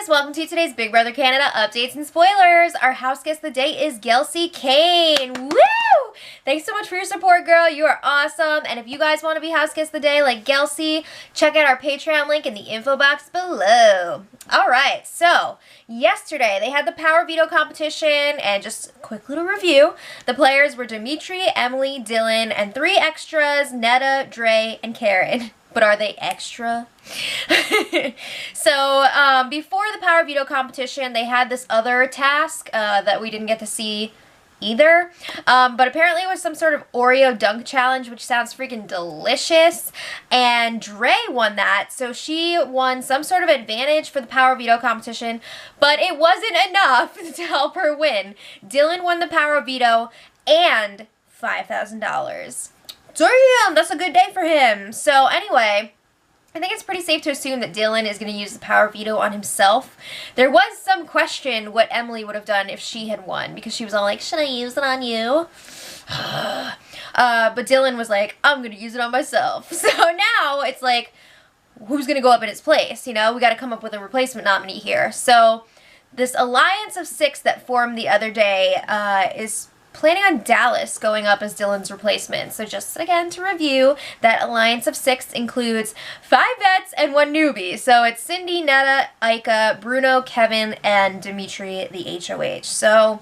welcome to today's Big Brother Canada updates and spoilers. Our house guest of the day is Gelsey Kane. Woo! Thanks so much for your support, girl. You are awesome. And if you guys want to be house guest of the day like Gelsey, check out our Patreon link in the info box below. Alright, so yesterday they had the Power Veto competition, and just a quick little review. The players were Dimitri, Emily, Dylan, and 3 extras, Netta, Dre, and Karen. But are they extra? So, before the Power Veto competition, they had this other task that we didn't get to see either. But apparently it was some sort of Oreo dunk challenge, which sounds freaking delicious. And Dre won that, so she won some sort of advantage for the Power Veto competition. But it wasn't enough to help her win. Dylan won the Power Veto and $5,000. Damn, that's a good day for him. So anyway, I think it's pretty safe to assume that Dylan is going to use the Power Veto on himself. There was some question what Emily would have done if she had won, because she was all like, should I use it on you? But Dylan was like, I'm going to use it on myself. So now it's like, who's going to go up in its place? You know, we got to come up with a replacement nominee here. So this alliance of 6 that formed the other day is planning on Dallas going up as Dylan's replacement. So just again to review, that alliance of 6 includes 5 vets and 1 newbie. So it's Cindy, Netta, Ika, Bruno, Kevin, and Dimitri, the HOH. So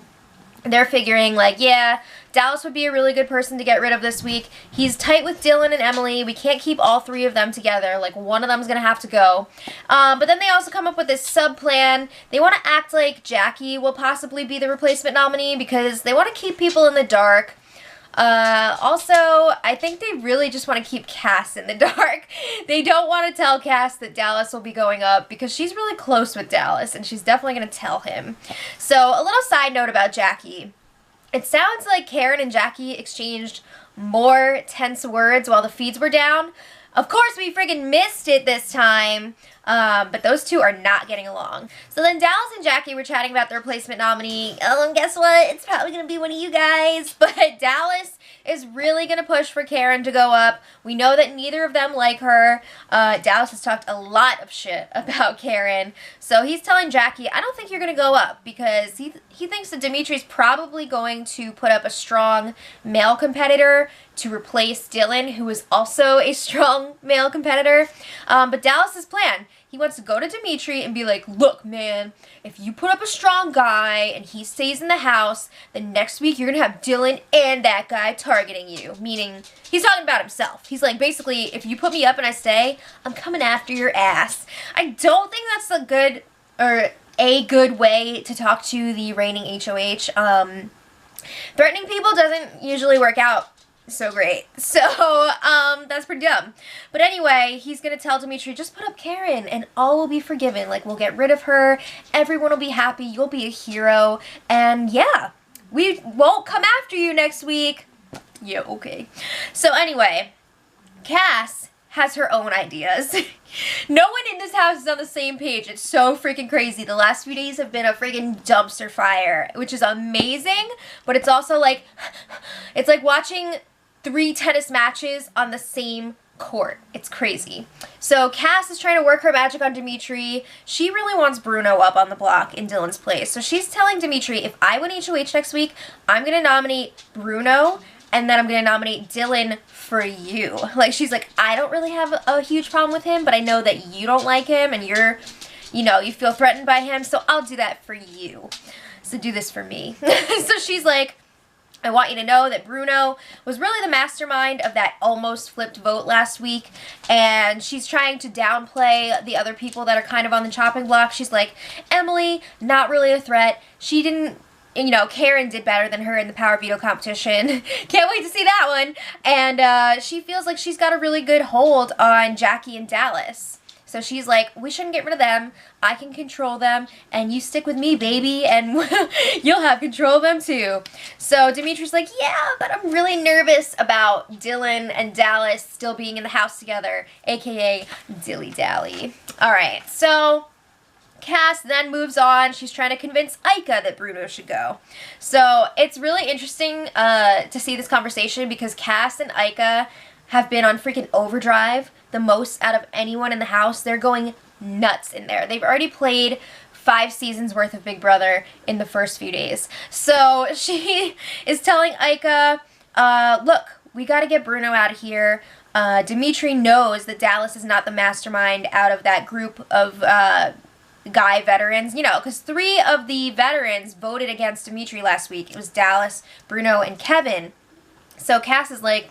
they're figuring like, yeah, Dallas would be a really good person to get rid of this week. He's tight with Dylan and Emily. We can't keep all 3 of them together. Like, one of them's going to have to go. But then they also come up with this sub-plan. They want to act like Jackie will possibly be the replacement nominee because they want to keep people in the dark. Also, I think they really just want to keep Cass in the dark. They don't want to tell Cass that Dallas will be going up because she's really close with Dallas and she's definitely going to tell him. So, a little side note about Jackie. It sounds like Karen and Jackie exchanged more tense words while the feeds were down. Of course, we friggin' missed it this time, but those 2 are not getting along. So then Dallas and Jackie were chatting about the replacement nominee. Guess what? It's probably going to be one of you guys. But Dallas is really going to push for Karen to go up. We know that neither of them like her. Dallas has talked a lot of shit about Karen. So he's telling Jackie, I don't think you're going to go up because he thinks that Dimitri's probably going to put up a strong male competitor to replace Dylan, who is also a strong male competitor. But Dallas's plan, he wants to go to Dimitri and be like, look, man, if you put up a strong guy and he stays in the house, then next week you're going to have Dylan and that guy targeting you. Meaning, he's talking about himself. He's like, basically, if you put me up and I stay, I'm coming after your ass. I don't think that's a good way to talk to the reigning HOH. Threatening people doesn't usually work out so great. So, that's pretty dumb. But anyway, he's gonna tell Dimitri, just put up Karen and all will be forgiven. Like, we'll get rid of her, everyone will be happy, you'll be a hero, and yeah, we won't come after you next week. Yeah, okay. So anyway, Cass has her own ideas. No one in this house is on the same page. It's so freaking crazy. The last few days have been a freaking dumpster fire, which is amazing, but it's also like, it's like watching 3 tennis matches on the same court. It's crazy. So Cass is trying to work her magic on Dimitri. She really wants Bruno up on the block in Dylan's place. So she's telling Dimitri, if I win HOH next week, I'm going to nominate Bruno and then I'm going to nominate Dylan for you. Like, she's like, I don't really have a huge problem with him, but I know that you don't like him and you're, you know, you feel threatened by him, so I'll do that for you. So do this for me. So she's like, I want you to know that Bruno was really the mastermind of that almost flipped vote last week, and she's trying to downplay the other people that are kind of on the chopping block. She's like, Emily, not really a threat. She didn't, you know, Karen did better than her in the Power Veto competition. Can't wait to see that one. And she feels like she's got a really good hold on Jackie and Dallas. So she's like, we shouldn't get rid of them. I can control them, and you stick with me, baby, and you'll have control of them too. So Dimitri's like, yeah, but I'm really nervous about Dylan and Dallas still being in the house together, aka Dilly Dally. Alright, so Cass then moves on. She's trying to convince Ika that Bruno should go. So it's really interesting to see this conversation because Cass and Ika have been on freaking overdrive the most out of anyone in the house. They're going nuts in there. They've already played 5 seasons worth of Big Brother in the first few days. So she is telling Ica, look, we got to get Bruno out of here. Dimitri knows that Dallas is not the mastermind out of that group of guy veterans, you know, because 3 of the veterans voted against Dimitri last week. It was Dallas, Bruno, and Kevin. So Cass is like,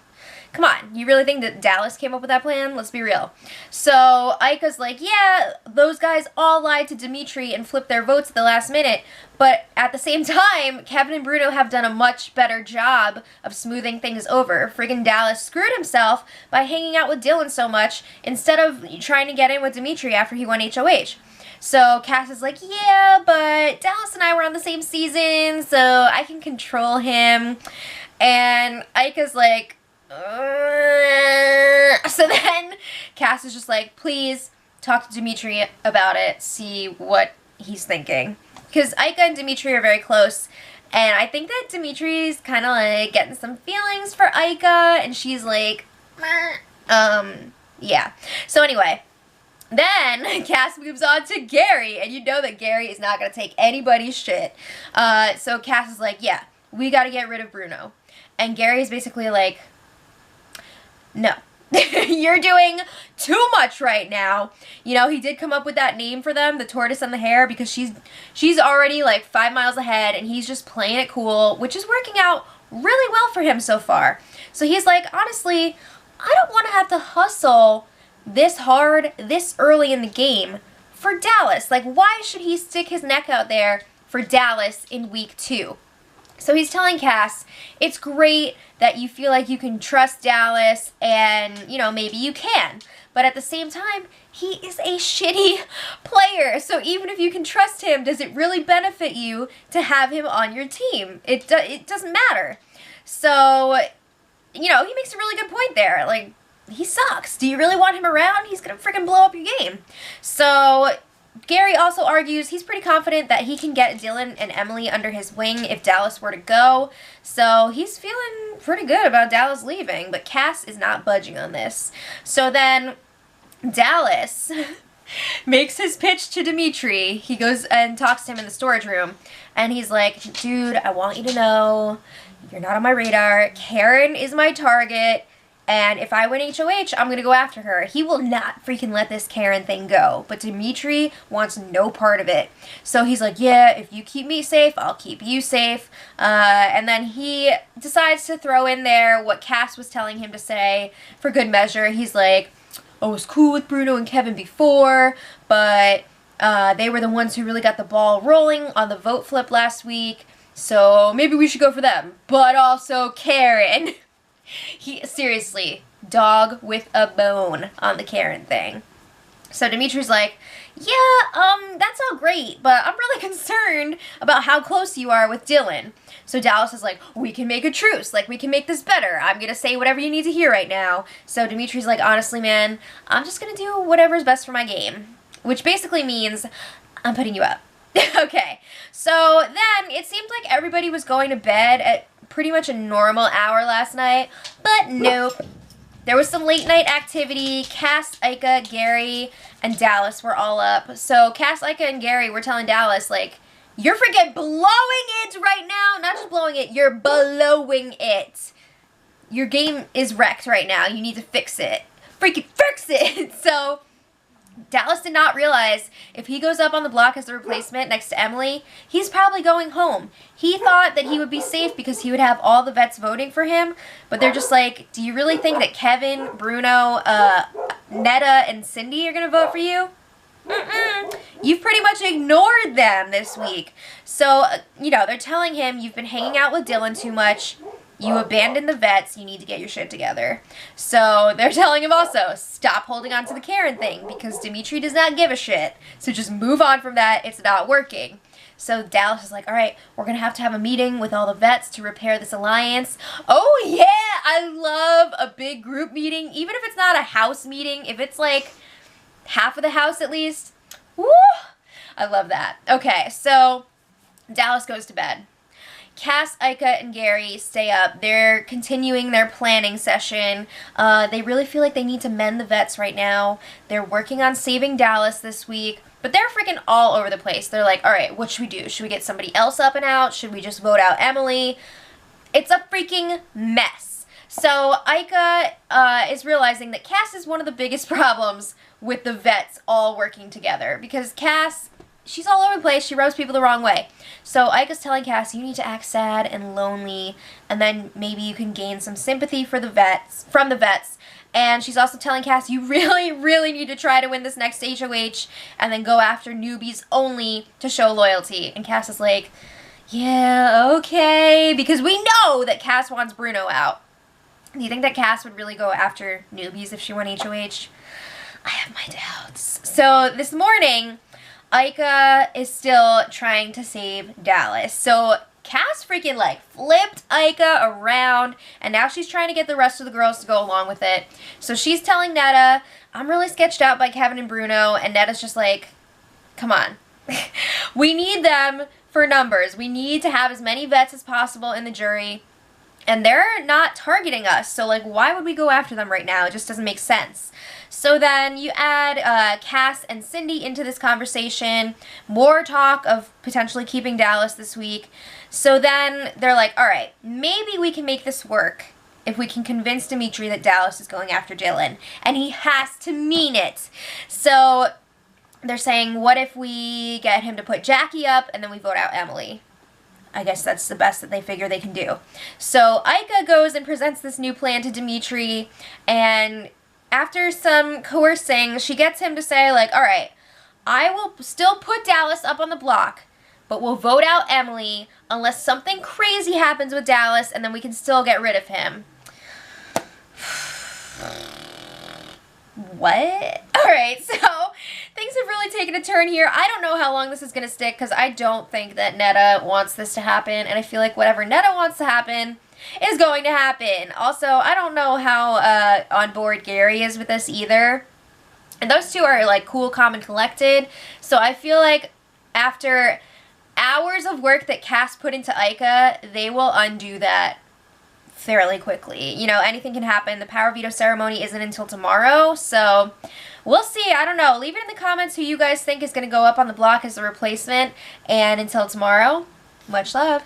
come on, you really think that Dallas came up with that plan? Let's be real. So Ica's like, yeah, those guys all lied to Dimitri and flipped their votes at the last minute, but at the same time, Kevin and Bruno have done a much better job of smoothing things over. Friggin' Dallas screwed himself by hanging out with Dylan so much instead of trying to get in with Dimitri after he won HOH. So Cass is like, yeah, but Dallas and I were on the same season, so I can control him. And Ica's like, so then Cass is just like, please talk to Dimitri about it, see what he's thinking. Because Ica and Dimitri are very close, and I think that Dimitri's kind of like getting some feelings for Ica, and she's like, yeah. So anyway, then Cass moves on to Gary, and you know that Gary is not going to take anybody's shit. So Cass is like, yeah, we got to get rid of Bruno. And Gary's basically like, no, you're doing too much right now. You know, he did come up with that name for them, the tortoise and the hare, because she's already like 5 miles ahead, and he's just playing it cool, which is working out really well for him so far. So he's like, honestly, I don't want to have to hustle this hard, this early in the game for Dallas. Like, why should he stick his neck out there for Dallas in week 2? So he's telling Cass, it's great that you feel like you can trust Dallas, and, you know, maybe you can. But at the same time, he is a shitty player. So even if you can trust him, does it really benefit you to have him on your team? It doesn't matter. So, you know, he makes a really good point there. Like, he sucks. Do you really want him around? He's going to freaking blow up your game. So Gary also argues he's pretty confident that he can get Dylan and Emily under his wing if Dallas were to go. So he's feeling pretty good about Dallas leaving, but Cass is not budging on this. So then Dallas makes his pitch to Dimitri. He goes and talks to him in the storage room, and he's like, dude, I want you to know you're not on my radar. Karen is my target. And if I win HOH, I'm going to go after her. He will not freaking let this Karen thing go. But Dimitri wants no part of it. So he's like, yeah, if you keep me safe, I'll keep you safe. And then he decides to throw in there what Cass was telling him to say for good measure. He's like, I was cool with Bruno and Kevin before, but they were the ones who really got the ball rolling on the vote flip last week. So maybe we should go for them. But also Karen. He, seriously, dog with a bone on the Karen thing. So Dimitri's like, yeah, that's all great, but I'm really concerned about how close you are with Dylan. So Dallas is like, we can make a truce, like, we can make this better. I'm gonna say whatever you need to hear right now. So Dimitri's like, honestly, man, I'm just gonna do whatever's best for my game. Which basically means, I'm putting you up. Okay, so then it seemed like everybody was going to bed at pretty much a normal hour last night, but nope. There was some late night activity. Cass, Ica, Gary, and Dallas were all up. So Cass, Ica, and Gary were telling Dallas, like, you're freaking blowing it right now. Not just blowing it, you're blowing it. Your game is wrecked right now. You need to fix it. Freaking fix it. So Dallas did not realize if he goes up on the block as the replacement next to Emily, he's probably going home. He thought that he would be safe because he would have all the vets voting for him, but they're just like, do you really think that Kevin, Bruno, Netta, and Cindy are going to vote for you? You've pretty much ignored them this week. So, you know, they're telling him you've been hanging out with Dylan too much. You abandoned the vets. You need to get your shit together. So they're telling him also, stop holding on to the Karen thing because Dimitri does not give a shit. So just move on from that. It's not working. So Dallas is like, all right, we're going to have a meeting with all the vets to repair this alliance. Oh, yeah. I love a big group meeting. Even if it's not a house meeting, if it's like half of the house at least. Woo! I love that. Okay, so Dallas goes to bed. Cass, Ika, and Gary stay up. They're continuing their planning session. They really feel like they need to mend the vets right now. They're working on saving Dallas this week. But they're freaking all over the place. They're like, all right, what should we do? Should we get somebody else up and out? Should we just vote out Emily? It's a freaking mess. So Ika is realizing that Cass is one of the biggest problems with the vets all working together. Because Cass, she's all over the place. She rubs people the wrong way. So Ika's telling Cass, you need to act sad and lonely, and then maybe you can gain some sympathy for the vets, from the vets. And she's also telling Cass, you really, really need to try to win this next HOH, and then go after newbies only to show loyalty. And Cass is like, yeah, okay, because we know that Cass wants Bruno out. Do you think that Cass would really go after newbies if she won HOH? I have my doubts. So this morning, Ika is still trying to save Dallas. So Cass freaking like flipped Ika around, and now she's trying to get the rest of the girls to go along with it. So she's telling Netta, I'm really sketched out by Kevin and Bruno, and Netta's just like, come on. We need them for numbers. We need to have as many vets as possible in the jury, and they're not targeting us, so like why would we go after them right now? It just doesn't make sense. So then you add Cass and Cindy into this conversation, more talk of potentially keeping Dallas this week. So then they're like, all right, maybe we can make this work if we can convince Dimitri that Dallas is going after Dylan, and he has to mean it. So they're saying, what if we get him to put Jackie up and then we vote out Emily? I guess that's the best that they figure they can do. So Ika goes and presents this new plan to Dimitri, and after some coercing, she gets him to say, like, all right, I will still put Dallas up on the block, but we'll vote out Emily unless something crazy happens with Dallas, and then we can still get rid of him. What? All right, so things have really taken a turn here. I don't know how long this is going to stick, because I don't think that Netta wants this to happen, and I feel like whatever Netta wants to happen is going to happen. Also, I don't know how on board Gary is with this either. And those two are like cool, calm, and collected. So I feel like after hours of work that Cass put into Ika, they will undo that fairly quickly. You know, anything can happen. The power veto ceremony isn't until tomorrow, so we'll see. I don't know. Leave it in the comments who you guys think is going to go up on the block as the replacement. And until tomorrow, much love.